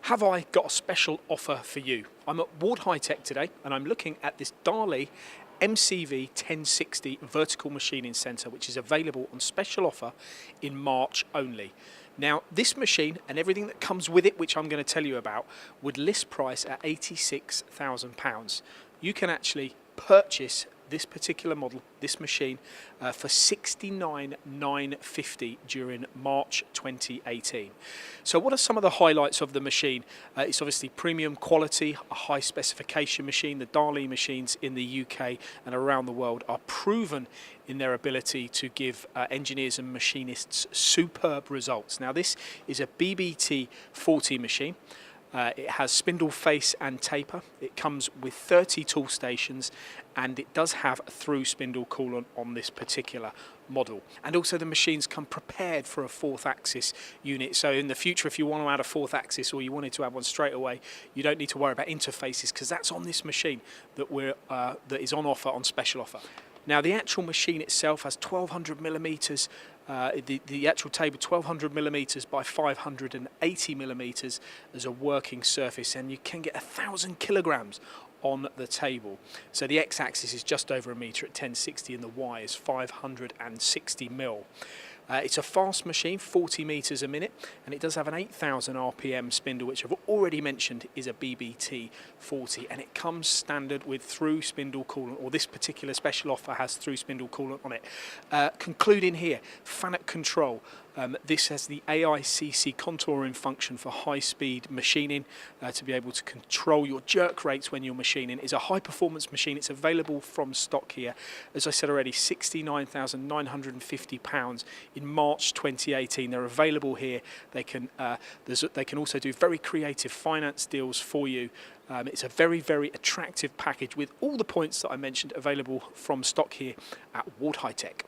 Have I got a special offer for you? I'm at Ward High Tech today and I'm looking at this DahLih MCV 1060 vertical machining centre, which is available on special offer in March only. Now this machine and everything that comes with it, which I'm going to tell you about, would list price at £86,000. You can actually purchase this particular model, this machine, for $69,950 during March 2018. So what are some of the highlights of the machine? It's obviously premium quality, a high specification machine. The DahLih machines in the UK and around the world are proven in their ability to give engineers and machinists superb results. Now this is a BBT 40 machine. It has spindle face and taper. It comes with 30 tool stations and it does have a through spindle coolant on this particular model. And also the machines come prepared for a fourth axis unit. So in the future, if you want to add a fourth axis or you wanted to add one straight away, you don't need to worry about interfaces because that's on this machine that that is on offer, on special offer. Now the actual machine itself has 1200 millimeters, the actual table 1200 millimeters by 580 millimeters as a working surface, and you can get 1,000 kilograms on the table. So the x-axis is just over a meter at 1060 and the y is 560 mil. It's a fast machine, 40 meters a minute, and it does have an 8,000 RPM spindle, which I've already mentioned is a BBT 40, and it comes standard with through spindle coolant, or this particular special offer has through spindle coolant on it. Concluding here, FANUC control. This has the AICC contouring function for high-speed machining to be able to control your jerk rates when you're machining. It's a high-performance machine. It's available from stock here. As I said already, £69,950 in March 2018. They're available here. They can also do very creative finance deals for you. It's a very, very attractive package with all the points that I mentioned available from stock here at Ward High Tech.